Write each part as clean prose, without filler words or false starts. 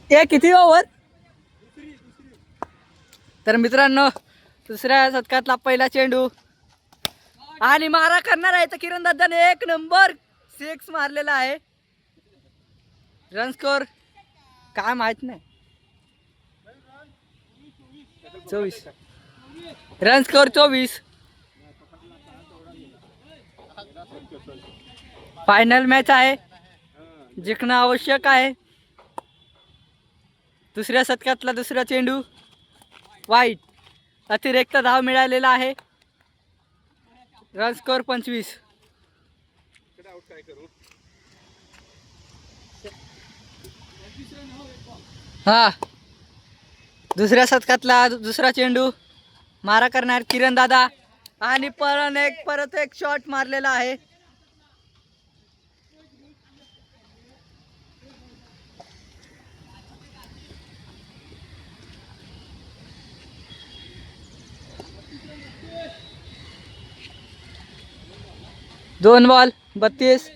ते किती ओव्हर? तर मित्रांनो, दुसऱ्या शतकातला पहिला चेंडू आणि मारा करणार आहे तर किरण दादाने 1 नंबर 6 मारलेला आहे. रन स्कोर काय माहित नाही, 24 रन स्कोर 24. फायनल मॅच आहे, जिंकणं आवश्यक आहे. दुसऱ्या शतकातला दुसरा चेंडू वाईट, अतिरिक्त धाव मिळालेला आहे. Run score 25. हा, दुसऱ्या शतकातला दुसरा चेंडू मारा करणार किरण दादा आणि परत एक शॉट मारलेला आहे. दोन बॉल 32.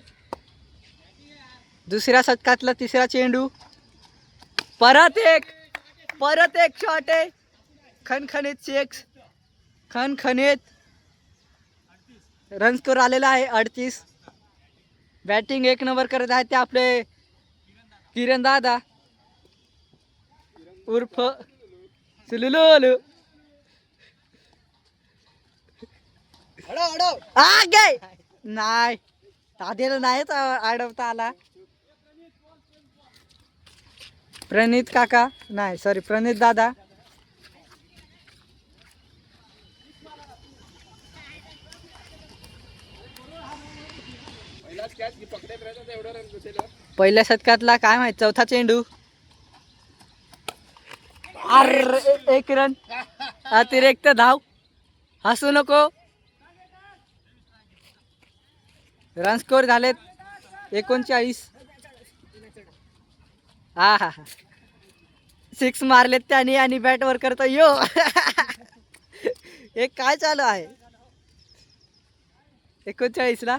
दुसऱ्या शतकातला तिसरा चेंडू, परत एक शॉट आहे. खणखणीत 6, खणखणीत. रन स्कोर आलेला आहे 38. बॅटिंग 1 नंबर करत आहेत ते आपले किरण दादा उर्फ सुलुलुलु. नाही, दादेला नाहीच अडवता आला. प्रणित काका, नाही सॉरी, प्रणित दादा. पहिल्या शतकातला काय माहित चौथा चेंडू. अरे 1 रन, अतिरिक्त धाव. हसू नको. रन स्कोर झालेत 39. हा हा हा, 6 मारलेत त्यांनी आणि बॅट वर करतो यो. हे काय चालू आहे? 39 ला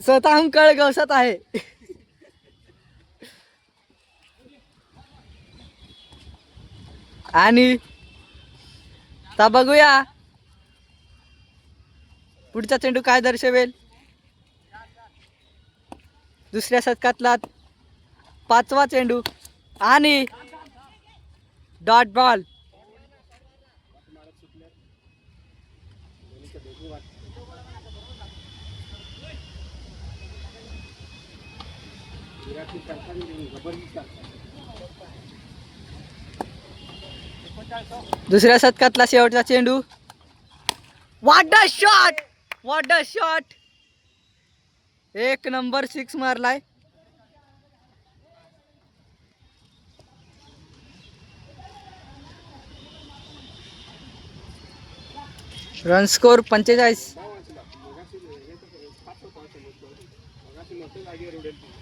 स्वतःहून कळ गवसत आहे. आणि आता बघूया पुढचा चेंडू काय दर्शवेल. दुसऱ्या शतकातला 5वा चेंडू आणि डॉट बॉल. दुसऱ्या शतकातला शेवटचा चेंडू. What a shot, what a shot. 1 number 6 मारलाय. Run score 45.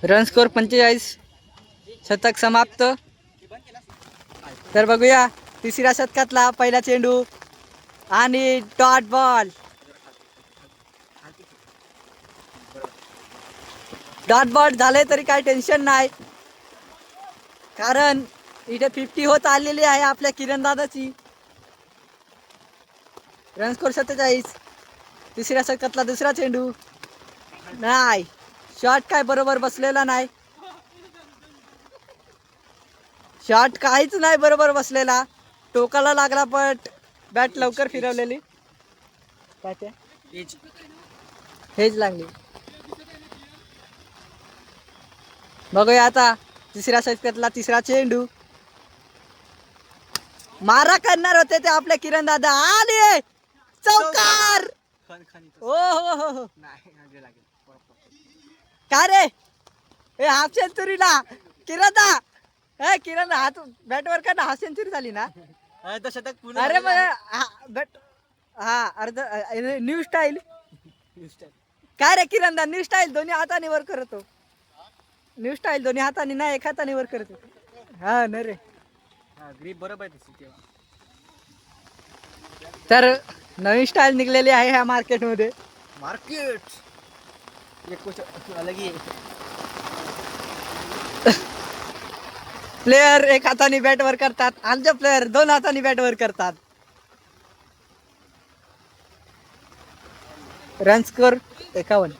Run score 45. शतक समाप्त. तर बघूया तिसऱ्या शतकातला पहिला चेंडू आणि डॉट बॉल. डॉट बॉल झाले तरी काही टेन्शन नाही, कारण इथे 50 होत आलेली आहे आपल्या किरण दादाची. Run score 47. तिसऱ्या शतकातला दुसरा चेंडू नाही, शॉट काय बरोबर बसलेला नाही. शॉट काहीच नाही बरोबर बसलेला, टोकाला लागला पण बॅट लवकर फिरवलेली. काय ते हेच लागली. बघूया आता तिसऱ्या शतकातला तिसरा चेंडू. मारा करणार होते ते आपले किरण दादा आले. चौकार. हो हो हो हो, काय रे, हे हाफ सेंचुरीला किरण दा. हे किरण, हात बॅटवर का ना हाफ सेंचुरी झाली ना. अरे मग बॅट, हा अर्ध न्यू स्टाईल. काय रे किरण दा, न्यू स्टाईल दोन्ही हाताने वर करतो. न्यू स्टाईल दोन्ही हाताने नाही, एक हाताने वर करतो. हा न रे, ग्रीप बरोबर आहे. तर नवीन स्टाईल निघलेली आहे ह्या मार्केटमध्ये. प्लेयर एक हाताने बॅट वर करतात, आमचे प्लेयर 2 हाताने बॅट वर करतात. Run score 51.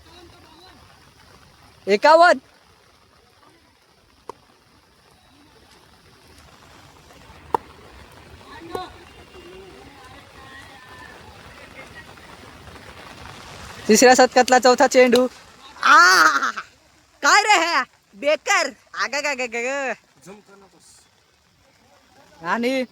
तिसऱ्या शतकातला चौथा चेंडू. काय रे हे बेकार. आणि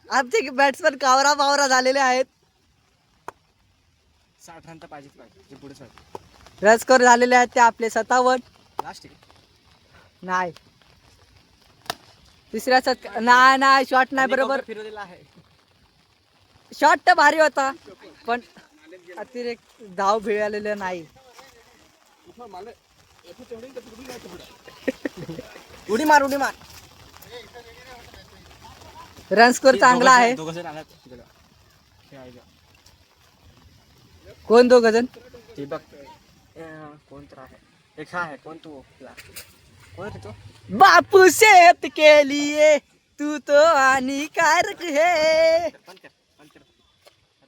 आमचे बॅट्समन कावरा बावरा झालेले आहेत. 60 रन तर पाहिजे पुढे सर. रन स्कोर झालेले आहेत ते आपले 57. लास्ट नाही तिसऱ्या शतक नाही शॉट नाही बरोबर. फिरवलेला आहे. शॉट तर भारी होता पण अतिरेक धाव भिळालेले नाही. उडी मार. रन स्कोर चांगला आहे. कोण 2 जण ते बघ कोण तर आहे. एक आहे कोण तो तो बापू सेहत के लिए तू तो हानिकारक है.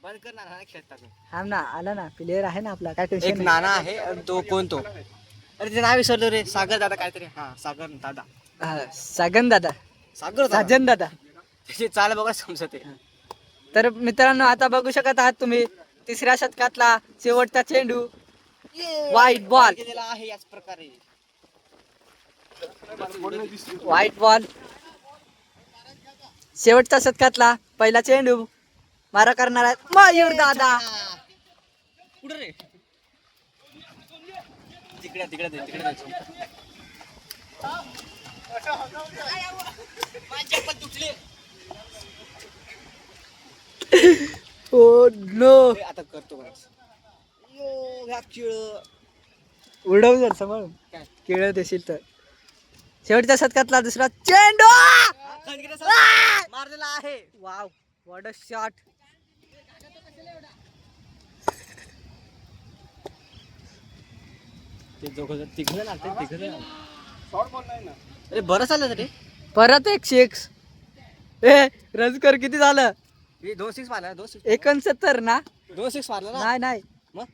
बंद कर ना खेळतात. हा ना आला ना प्लेयर आहे ना आपला काय एक टेन्शन नाना आहे आणि तो कोण तो. अरे ते नाव विसरलो रे. सागर दादा काहीतरी. हा सागर दादा. सागन दादा साजन दादा. त्याची चाल बघा समजते. तर मित्रांनो आता बघू शकत आहात तुम्ही तिसऱ्या शतकातला शेवटचा चेंडू. White ball. केलेला आहे याच प्रकारे. White ball. शेवटच्या शतकातला पहिला चेंडू मारा करणार आहेत मयूर दादा. कुठे रे. तिकडे ओ नो. आता करतो उडवू जर समोर केळ देशील तर. शेवटच्या शतकातला दुसरा चेंडू मारलेला आहे. Wow what a shot. अरे बरं चाललं रे. परत एक 6. ए रन स्कोर किती झालं. 2 6 मारला. 69 ना. 2 6 मारला ना. नाही मग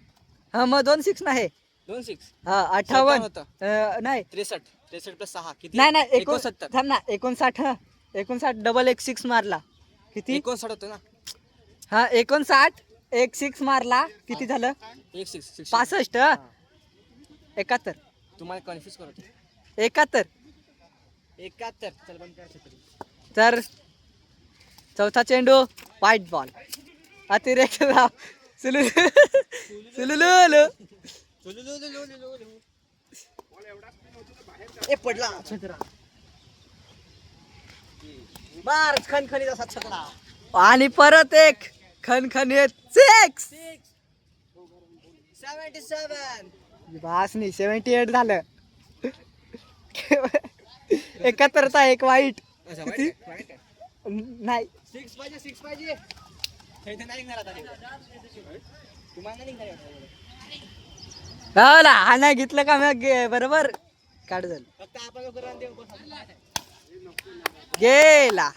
हा मग 2 6 नाही. 2 6 हा 58 नाही 63 प्लस 6 किती. नाही 69 थांब ना 59 डबल 1 6 मारला किती. 59 होतं ना. हा 59 1 6 मारला किती झालं. 1 6 65 71 तुम्हाला कन्फ्युज करतो. 71. चल बंद कर. तर चौथा चेंडू व्हाईट बॉल. अतिरेक सुलुलुलु. पडला छत्रा. मार खणखणीत असा छत्रा. आणि परत एक खणखणीत 6. 77. बास नाही 78 झालं. 71चा एक वाईट. किती नाही 6 पाहिजे. नाही निघणार आता. तुम्हाला निघणार. हो ना हा नाही घेतलं का मग बरोबर काढ झालं. फक्त आपण रन देऊ. गेला.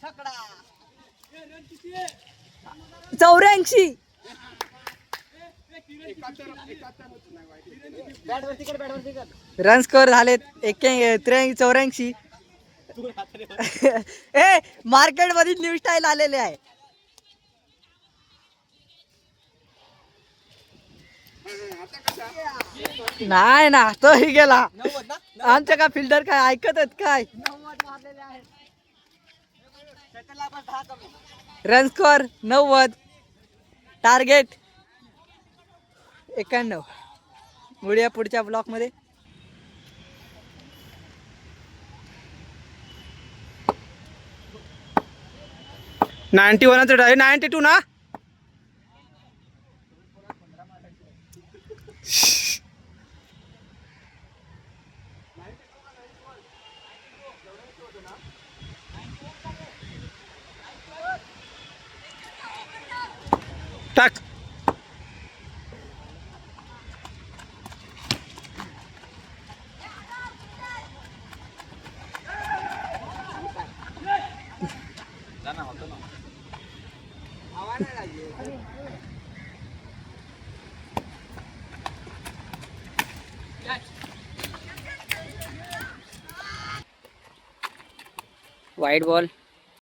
छकडा. 84. रन स्कोर झालेत 84. ए मार्केट मध्ये न्यू स्टाईल आलेले आहे. नाही ना तोही गेला. आमच्या का फिल्डर काय ऐकत आहेत काय. Run score 90. टार्गेट 91. मुळ्या पुढच्या ब्लॉक मध्ये. नाईन्टी 92 ना. टाक. वाईट बॉल.